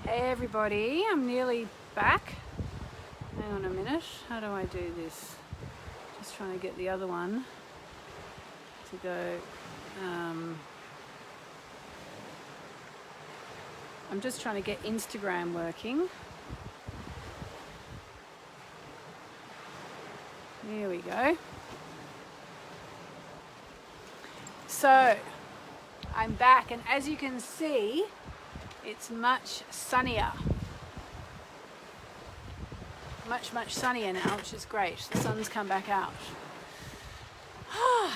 Hey everybody, I'm nearly back. Hang on a minute, how do I do this? Just trying to get the other one to go. I'm just trying to get Instagram working. There we go. So, I'm back, and as you can see, it's much sunnier. Much sunnier now, which is great. The sun's come back out.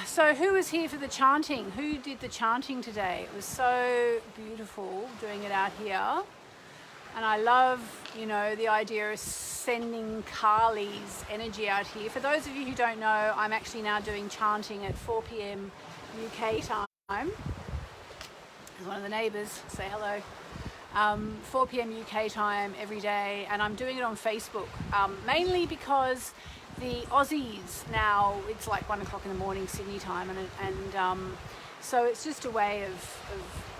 So who was here for the chanting? Who did the chanting today? It was so beautiful doing it out here. And I love, the idea of sending Kali's energy out here. For those of you who don't know, I'm actually now doing chanting at 4 p.m. UK time. There's one of the neighbours, say hello. 4 p.m. UK time every day, and I'm doing it on Facebook, mainly because the Aussies now, it's like 1 o'clock in the morning Sydney time, and so it's just a way of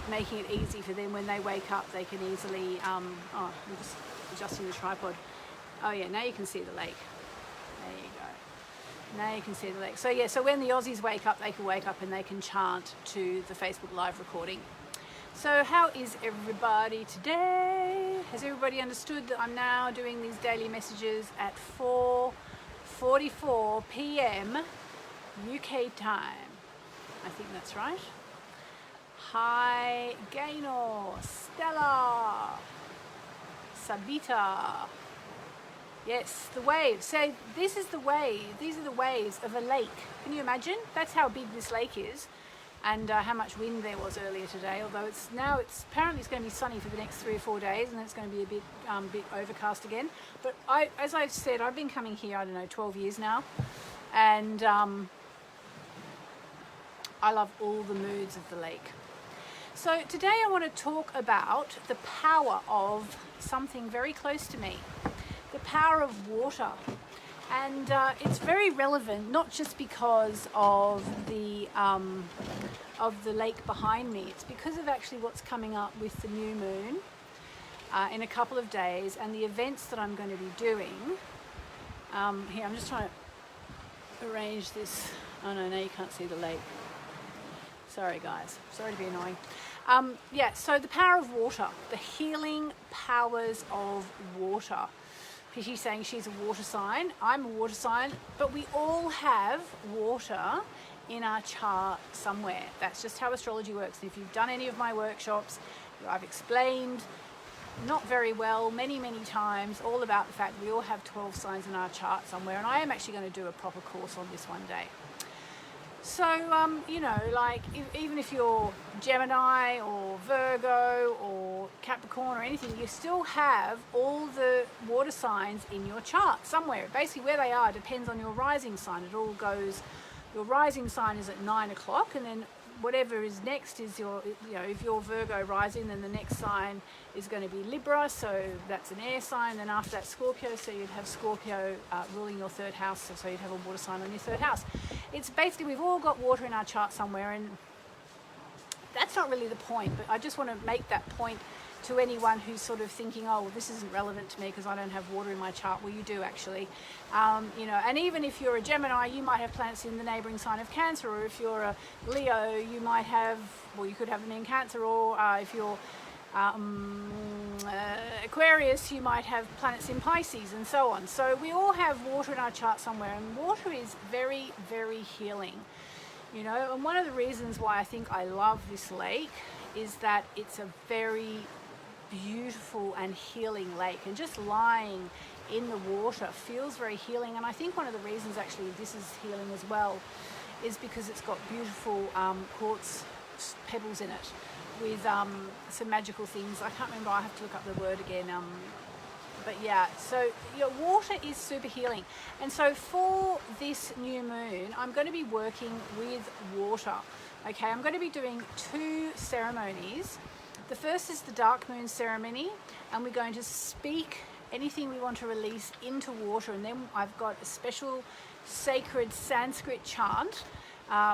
making it easy for them. When they wake up, they can easily, I'm just adjusting the tripod. Oh yeah, now you can see the lake. There you go. Now you can see the lake. So yeah, so when the Aussies wake up, they can wake up and they can chant to the Facebook live recording. So how is everybody today? Has everybody understood that I'm now doing these daily messages at 4:44 p.m. UK time? I think that's right. Hi, Gaino, Stella, Sabita. Yes, the waves. So this is the wave. These are the waves of a lake. Can you imagine? That's how big this lake is. And how much wind there was earlier today, although it's apparently it's going to be sunny for the next 3 or 4 days, and then it's going to be a bit overcast again. But as I've said, I've been coming here, 12 years now, and I love all the moods of the lake. So today I want to talk about the power of something very close to me, the power of water. And it's very relevant, not just because of the lake behind me. It's because of actually what's coming up with the new moon in a couple of days, and the events that I'm going to be doing. Here, I'm just trying to arrange this. Oh no, now you can't see the lake. Sorry guys, sorry to be annoying. So the power of water, the healing powers of water. She's saying she's a water sign. I'm a water sign, but we all have water in our chart somewhere. That's just how astrology works. And if you've done any of my workshops, I've explained, not very well, many times, all about the fact we all have 12 signs in our chart somewhere. And I am actually going to do a proper course on this one day. So, even if you're Gemini or Virgo or Capricorn or anything, you still have all the water signs in your chart somewhere. Basically, where they are depends on your rising sign. It all goes, your rising sign is at 9 o'clock, and then whatever is next is if you're Virgo rising, then the next sign is going to be Libra, so that's an air sign. Then after that, Scorpio, so you'd have Scorpio ruling your third house, so you'd have a water sign on your third house. It's basically, we've all got water in our chart somewhere, and that's not really the point, but I just want to make that point to anyone who's sort of thinking, oh, well, this isn't relevant to me because I don't have water in my chart. Well, you do actually. And even if you're a Gemini, you might have planets in the neighboring sign of Cancer, or if you're a Leo, you might have, well, you could have them in Cancer, or if you're Aquarius, you might have planets in Pisces, and so on. So we all have water in our chart somewhere, and water is very healing. And one of the reasons why I think I love this lake is that it's a very beautiful and healing lake, and just lying in the water feels very healing. And I think one of the reasons actually this is healing as well is because it's got beautiful quartz pebbles in it with some magical things. I can't remember, I have to look up the word again. But yeah, so water is super healing. And so for this new moon, I'm going to be working with water. Okay, I'm going to be doing 2 ceremonies. The first is the dark moon ceremony, and we're going to speak anything we want to release into water. And then I've got a special sacred Sanskrit chant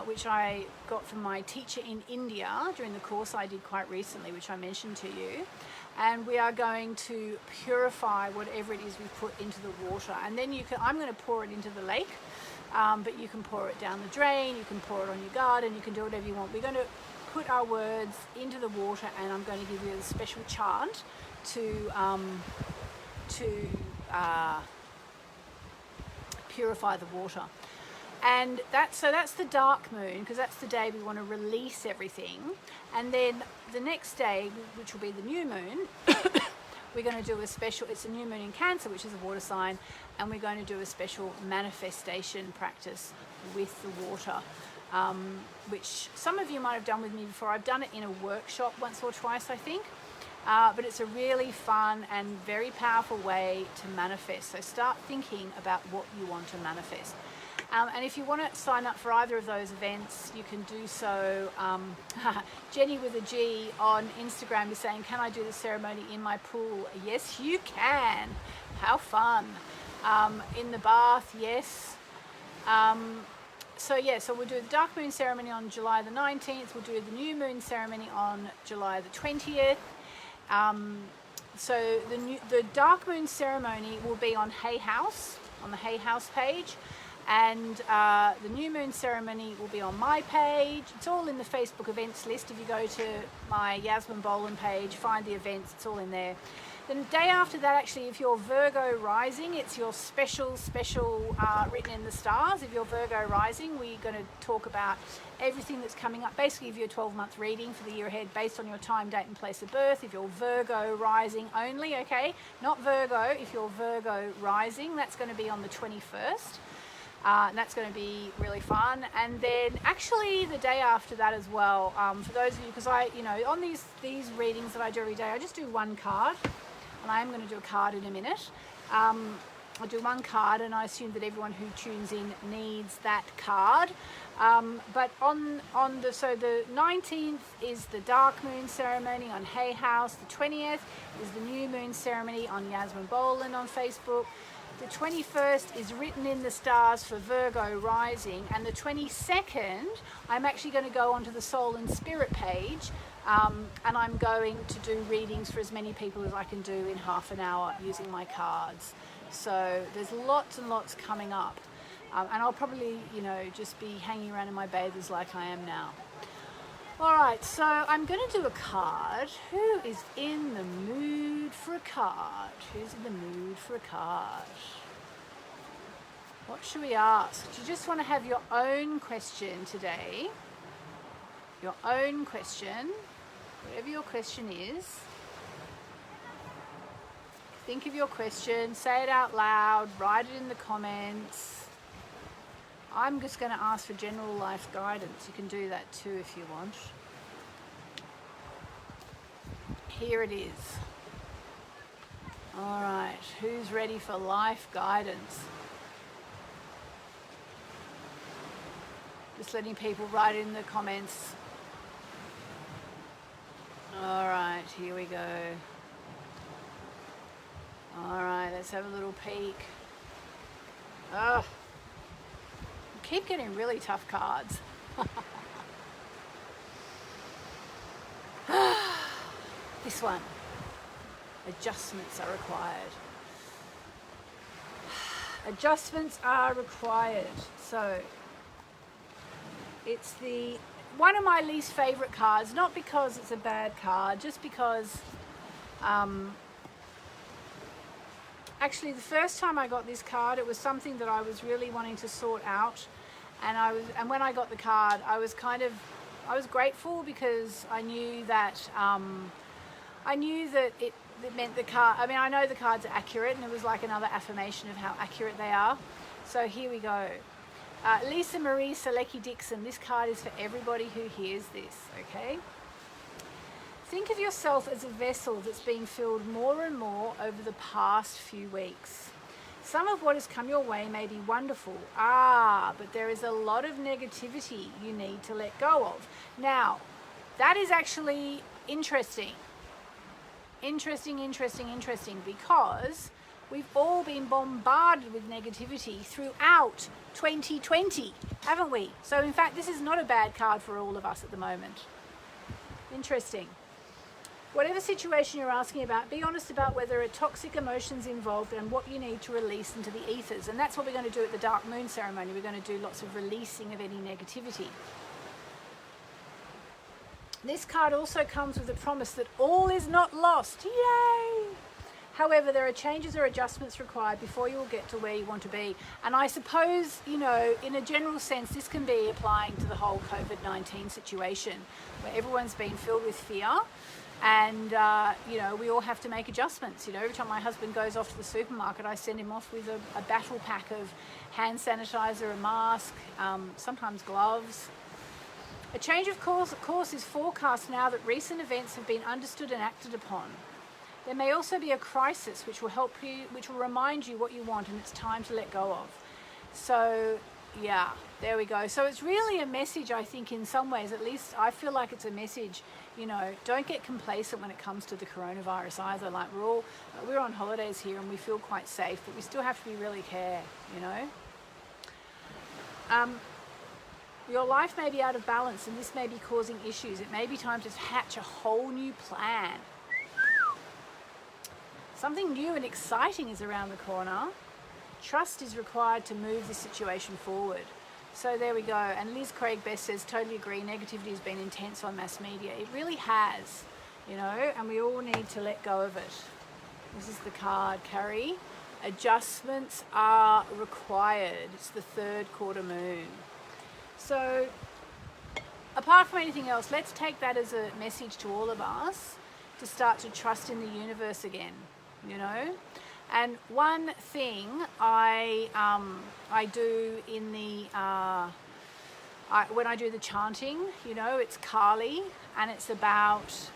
which I got from my teacher in India during the course I did quite recently, which I mentioned to you. And we are going to purify whatever it is we put into the water. And then I'm going to pour it into the lake, but you can pour it down the drain, you can pour it on your garden, you can do whatever you want. We're going to put our words into the water, and I'm going to give you a special chant to purify the water. And that's the dark moon, because that's the day we want to release everything. And then the next day, which will be the new moon, we're going to do a special, it's a new moon in Cancer, which is a water sign, and we're going to do a special manifestation practice with the water, which some of you might have done with me before. I've done it in a workshop once or twice, I think. But it's a really fun and very powerful way to manifest. So start thinking about what you want to manifest. And if you want to sign up for either of those events, you can do so. Jenny with a G on Instagram is saying, can I do the ceremony in my pool? Yes, you can. How fun. In the bath, yes. So we'll do the dark moon ceremony on July the 19th. We'll do the new moon ceremony on July the 20th. So the dark moon ceremony will be on Hay House, on the Hay House page. And the new moon ceremony will be on my page. It's all in the Facebook events list. If you go to my Yasmin Boland page, find the events, it's all in there. Then the day after that, actually, if you're Virgo rising, it's your special written in the stars. If you're Virgo rising, we're going to talk about everything that's coming up. Basically, give you a 12-month reading for the year ahead based on your time, date and place of birth. If you're Virgo rising only, okay? Not Virgo, if you're Virgo rising, that's going to be on the 21st. And that's going to be really fun. And then actually the day after that as well, for those of you, because on these readings that I do every day, I just do one card, and I am going to do a card in a minute. I do one card, and I assume that everyone who tunes in needs that card. But so the 19th is the dark moon ceremony on Hay House. The 20th is the new moon ceremony on Yasmin Boland on Facebook. The 21st is written in the stars for Virgo rising, and the 22nd I'm actually going to go onto the Soul and Spirit page, and I'm going to do readings for as many people as I can do in half an hour using my cards. So there's lots and lots coming up, and I'll probably just be hanging around in my bathers like I am now. Alright, so I'm going to do a card. Who is in the mood for a card? Who's in the mood for a card? What should we ask? Do you just want to have your own question today? Your own question, whatever your question is. Think of your question, say it out loud, write it in the comments. I'm just going to ask for general life guidance. You can do that too if you want. Here it is. All right, who's ready for life guidance? Just letting people write in the comments. All right, here we go. All right, let's have a little peek. Oh. Keep getting really tough cards. This one. Adjustments are required. Adjustments are required. So it's one of my least favorite cards, not because it's a bad card, just because actually the first time I got this card, it was something that I was really wanting to sort out. And when I got the card, I was grateful, because I knew that it meant the card. I mean, I know the cards are accurate, and it was like another affirmation of how accurate they are. So here we go. Lisa Marie Selecki Dixon. This card is for everybody who hears this. Okay. Think of yourself as a vessel that's being filled more and more over the past few weeks. Some of what has come your way may be wonderful, but there is a lot of negativity you need to let go of. Now, that is actually interesting, because We've all been bombarded with negativity throughout 2020, haven't we? So in fact, this is not a bad card for all of us at the moment. Interesting. Whatever situation you're asking about, be honest about whether there are toxic emotions involved and what you need to release into the ethers. And that's what we're going to do at the Dark Moon ceremony. We're going to do lots of releasing of any negativity. This card also comes with a promise that all is not lost. Yay! However, there are changes or adjustments required before you will get to where you want to be. And I suppose, you know, in a general sense, this can be applying to the whole COVID-19 situation where everyone's been filled with fear. And, you know, we all have to make adjustments. You know, every time my husband goes off to the supermarket, I send him off with a battle pack of hand sanitizer, a mask, sometimes gloves. A change of course is forecast now that recent events have been understood and acted upon. There may also be a crisis which will help you, which will remind you what you want and it's time to let go of. So, yeah, there we go. So it's really a message, I think, in some ways, at least I feel like it's a message, you know, don't get complacent when it comes to the coronavirus either. Like we're on holidays here and we feel quite safe, but we still have to be really care, you know. Your life may be out of balance and this may be causing issues. It may be time to hatch a whole new plan. Something new and exciting is around the corner. Trust is required to move this situation forward. So there we go. And Liz Craig Best says, totally agree, negativity has been intense on mass media. It really has, you know, and we all need to let go of it. This is the card, Carrie. Adjustments are required. It's the third quarter moon. So apart from anything else, let's take that as a message to all of us to start to trust in the universe again, you know. And one thing I do in the when I do the chanting, you know, it's Kali, and it's about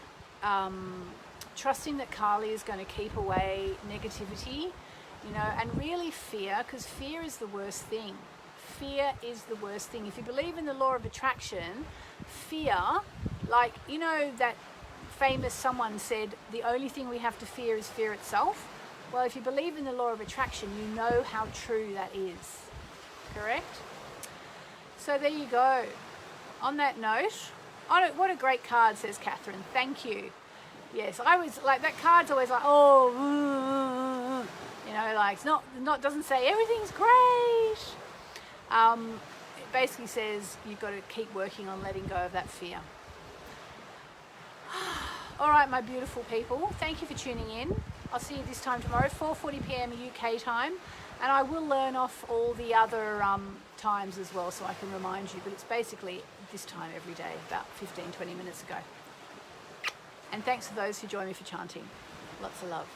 trusting that Kali is going to keep away negativity, you know, and really fear, because fear is the worst thing. Fear is the worst thing. If you believe in the law of attraction, fear, like, you know, that famous someone said, the only thing we have to fear is fear itself. Well, if you believe in the law of attraction, you know how true that is. Correct? So there you go. On that note, what a great card, says Catherine. Thank you. Yes, I was like, that card's always like, oh, you know, like it's not doesn't say everything's great. It basically says you've got to keep working on letting go of that fear. All right, my beautiful people, thank you for tuning in. I'll see you this time tomorrow, 4:40 p.m. UK time, and I will learn off all the other times as well so I can remind you, but it's basically this time every day, about 15-20 minutes ago. And thanks to those who join me for chanting. Lots of love.